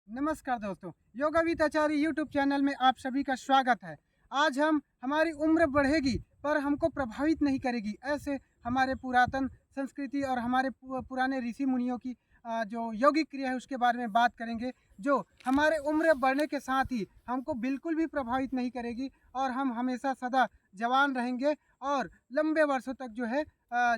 नमस्कार दोस्तों, yoga with Acharya YouTube channel में आप सभी का स्वागत है। आज हम हमारी उम्र बढ़ेगी पर हमको प्रभावित नहीं करेगी, ऐसे हमारे पुरातन संस्कृति और हमारे पुराने ऋषि मुनियों की जो यौगिक क्रिया है उसके बारे में बात करेंगे, जो हमारे उम्र बढ़ने के साथ ही हमको बिल्कुल भी प्रभावित नहीं करेगी और हम हमेशा सदा जवान रहेंगे और लंबे वर्षों तक जो है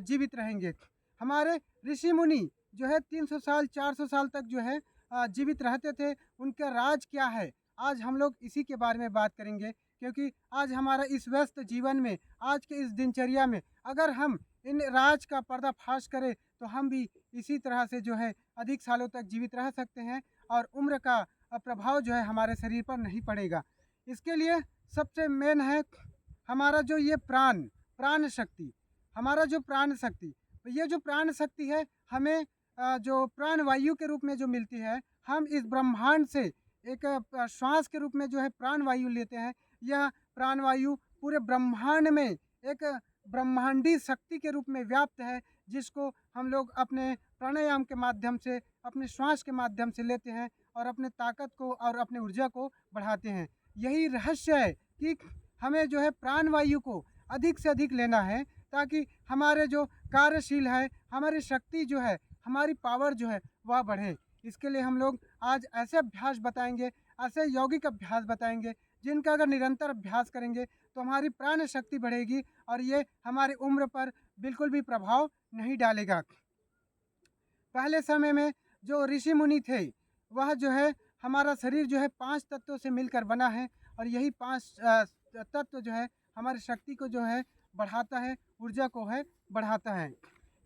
जीवित रहेंगे। हमारे ऋषि मुनि जो है 300 साल 400 साल तक जो है जीवित रहते थे। उनका राज क्या है, आज हम लोग इसी के बारे में बात करेंगे, क्योंकि आज हमारा इस व्यस्त जीवन में, आज के इस दिनचर्या में अगर हम इन राज का पर्दाफाश करें तो हम भी इसी तरह से जो है अधिक सालों तक जीवित रह सकते हैं और उम्र का प्रभाव जो है हमारे शरीर पर नहीं पड़ेगा। इसके लिए सबसे मेन है हमारा जो ये प्राण शक्ति। हमारा जो प्राण शक्ति, ये जो प्राण शक्ति है हमें जो प्राण वायु के रूप में जो मिलती है, हम इस ब्रह्मांड से एक श्वास के रूप में जो है प्राण वायु लेते हैं। यह प्राण वायु पूरे ब्रह्मांड में एक ब्रह्मांडी शक्ति के रूप में व्याप्त है, जिसको हम लोग अपने प्राणायाम के माध्यम से, अपने श्वास के माध्यम से लेते हैं और अपने ताकत को और अपने ऊर्जा को बढ़ाते हैं। यही रहस्य है कि हमें जो है प्राण वायु को अधिक से अधिक लेना है, ताकि हमारे जो कार्यशील है, हमारी शक्ति जो है, हमारी पावर जो है वह बढ़े। इसके लिए हम लोग आज ऐसे अभ्यास बताएंगे, ऐसे यौगिक अभ्यास बताएंगे, जिनका अगर निरंतर अभ्यास करेंगे तो हमारी प्राण शक्ति बढ़ेगी और ये हमारी उम्र पर बिल्कुल भी प्रभाव नहीं डालेगा। पहले समय में जो ऋषि मुनि थे, वह जो है हमारा शरीर जो है 5 तत्वों से मिलकर बना है और यही 5 तत्व जो है हमारी शक्ति को जो है बढ़ाता है, ऊर्जा को है बढ़ाता है।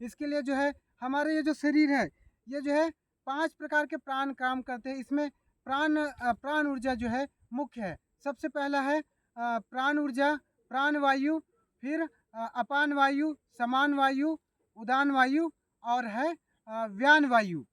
इसके लिए जो है हमारे ये जो शरीर है, ये जो है 5 प्रकार के प्राण काम करते हैं। इसमें प्राण ऊर्जा जो है मुख्य है। सबसे पहला है प्राण ऊर्जा, प्राण वायु, फिर अपान वायु, समान वायु, उदान वायु और है व्यान वायु।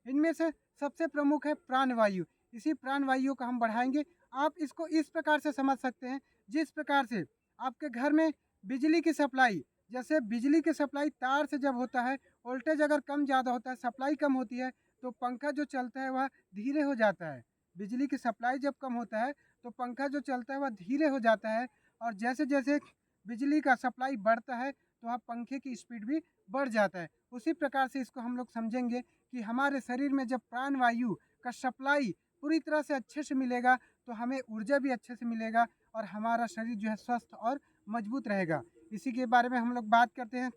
इनमें से सबसे प्रमुख है प्राण वायु। इसी प्राण वायु को हम बढ़ाएंगे। आप इसको इस प्रकार से समझ सकते हैं, जिस प्रकार से आपके घर में बिजली की सप्लाई, जैसे बिजली की सप्लाई तार से जब होता है, वोल्टेज अगर कम ज़्यादा होता है, सप्लाई कम होती है, तो पंखा जो चलता है वह धीरे हो जाता है। बिजली की सप्लाई जब कम होता है तो पंखा जो चलता है वह धीरे हो जाता है, और जैसे जैसे बिजली का सप्लाई बढ़ता है तो वहाँ पंखे की स्पीड भी बढ़ जाता है। उसी प्रकार से इसको हम लोग समझेंगे कि हमारे शरीर में जब प्राण वायु का सप्लाई पूरी तरह से अच्छे से मिलेगा तो हमें ऊर्जा भी अच्छे से मिलेगा और हमारा शरीर जो है स्वस्थ और मजबूत रहेगा। इसी के बारे में हम लोग बात करते हैं।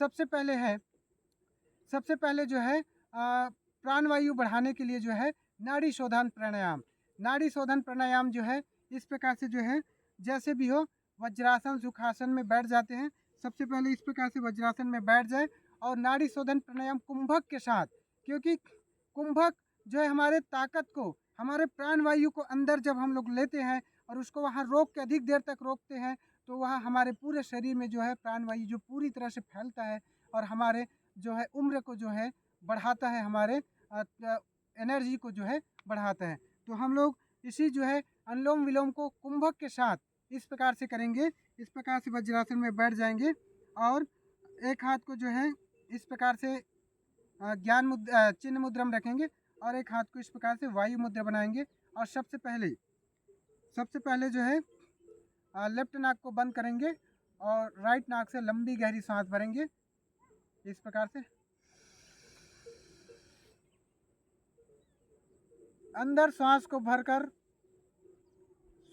सबसे पहले है सबसे पहले जो है प्राण वायु बढ़ाने के लिए जो है नाड़ी शोधन प्राणायाम। नाड़ी शोधन प्राणायाम जो है इस प्रकार से जो है, जैसे भी हो वज्रासन सुखासन में बैठ जाते हैं। सबसे पहले इस प्रकार से वज्रासन में बैठ जाए और नाड़ी शोधन प्राणायाम कुंभक के साथ, क्योंकि कुंभक जो है हमारे ताकत को, हमारे प्राण वायु को अंदर जब हम लोग लेते हैं और उसको वहाँ रोक के अधिक देर तक रोकते हैं, तो वह हमारे पूरे शरीर में जो है प्राण वायु जो पूरी तरह से फैलता है और हमारे जो है उम्र को जो है बढ़ाता है, हमारे एनर्जी को जो है बढ़ाता है। तो हम लोग इसी जो है अनुलोम विलोम को कुंभक के साथ इस प्रकार से करेंगे। इस प्रकार से वज्रासन में बैठ जाएंगे और एक हाथ को जो है इस प्रकार से चिन्ह मुद्रा में रखेंगे और एक हाथ को इस प्रकार से वायु मुद्रा बनाएंगे। और सबसे पहले जो है लेफ्ट नाक को बंद करेंगे और राइट नाक से लंबी गहरी सांस भरेंगे इस प्रकार से। अंदर श्वास को भरकर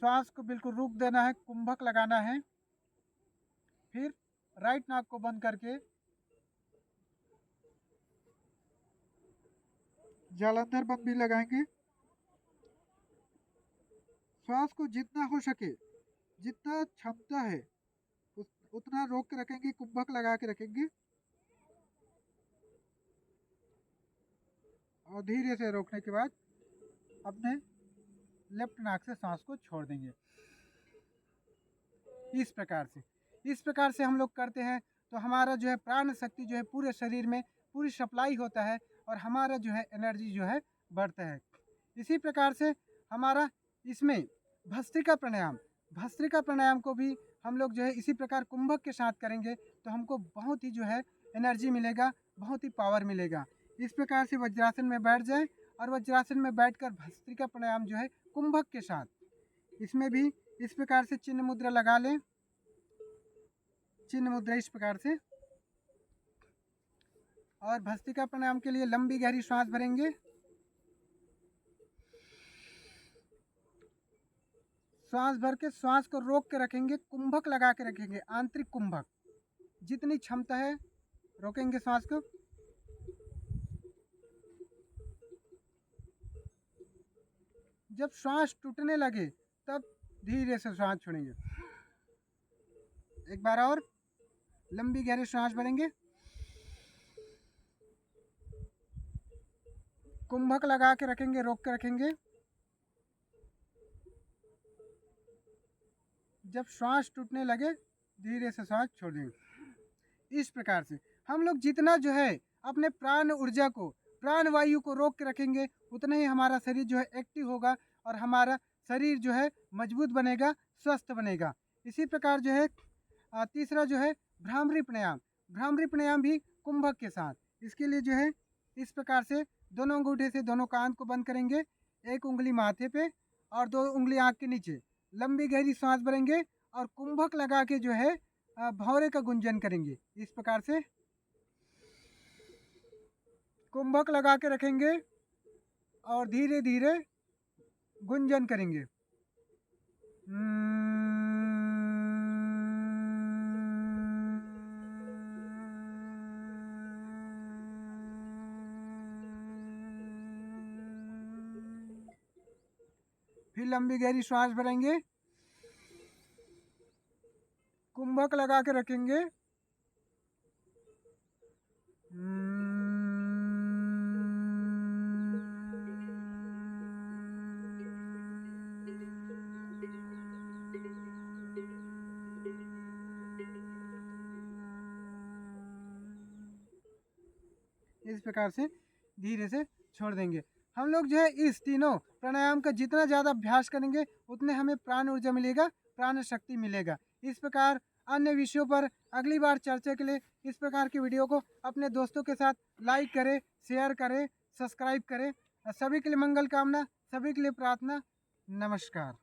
श्वास को बिल्कुल रोक देना है, कुंभक लगाना है। फिर राइट नाक को बंद करके जालंधर बंद भी लगाएंगे। श्वास को जितना हो सके, जितना क्षमता है उतना रोक के रखेंगे, कुंभक लगा के रखेंगे और धीरे से रोकने के बाद अपने लेफ्ट नाक से सांस को छोड़ देंगे। इस प्रकार से हम लोग करते हैं तो हमारा जो है प्राण शक्ति जो है पूरे शरीर में पूरी सप्लाई होता है और हमारा जो है एनर्जी जो है बढ़ता है। इसी प्रकार से हमारा इसमें भस्त्रिका प्राणायाम को भी हम लोग जो है इसी प्रकार कुंभक के साथ करेंगे तो हमको बहुत ही जो है एनर्जी मिलेगा, बहुत ही पावर मिलेगा। इस प्रकार से वज्रासन में बैठ जाए और वज्रासन में बैठकर भस्त्रिका प्राणायाम जो है कुंभक के साथ, इसमें भी इस प्रकार से चिन्ह मुद्रा लगा लें, चिन्ह मुद्रा इस प्रकार से। और भस्त्रिका प्राणायाम के लिए लंबी गहरी श्वास भरेंगे, श्वास भर के श्वास को रोक के रखेंगे, कुंभक लगा के रखेंगे, आंतरिक कुंभक, जितनी क्षमता है रोकेंगे श्वास को। जब श्वास टूटने लगे तब धीरे से श्वास छोड़ेंगे। एक बार और लंबी गहरी श्वास भरेंगे, कुंभक लगा के रखेंगे, रोक के रखेंगे। जब श्वास टूटने लगे धीरे से श्वास छोड़ देंगे। इस प्रकार से हम लोग जितना जो है अपने प्राण ऊर्जा को, प्राण वायु को रोक के रखेंगे, उतना ही हमारा शरीर जो है एक्टिव होगा और हमारा शरीर जो है मजबूत बनेगा, स्वस्थ बनेगा। इसी प्रकार जो है तीसरा जो है भ्रामरी प्राणायाम। भ्रामरी प्राणायाम भी कुंभक के साथ। इसके लिए जो है इस प्रकार से दोनों अंगूठे से दोनों कान को बंद करेंगे, एक उंगली माथे पे और 2 उंगली आँख के नीचे। लंबी गहरी सांस भरेंगे और कुंभक लगा के जो है भौरे का गुंजन करेंगे। इस प्रकार से कुंभक लगा के रखेंगे और धीरे धीरे गुंजन करेंगे। फिर लंबी गहरी श्वास भरेंगे, कुंभक लगा के रखेंगे, इस प्रकार से धीरे से छोड़ देंगे। हम लोग जो है इस तीनों प्राणायाम का जितना ज़्यादा अभ्यास करेंगे उतने हमें प्राण ऊर्जा मिलेगा, प्राण शक्ति मिलेगा। इस प्रकार अन्य विषयों पर अगली बार चर्चा के लिए इस प्रकार की वीडियो को अपने दोस्तों के साथ लाइक करें, शेयर करें, सब्सक्राइब करें। सभी के लिए मंगल कामना, सभी के लिए प्रार्थना। नमस्कार।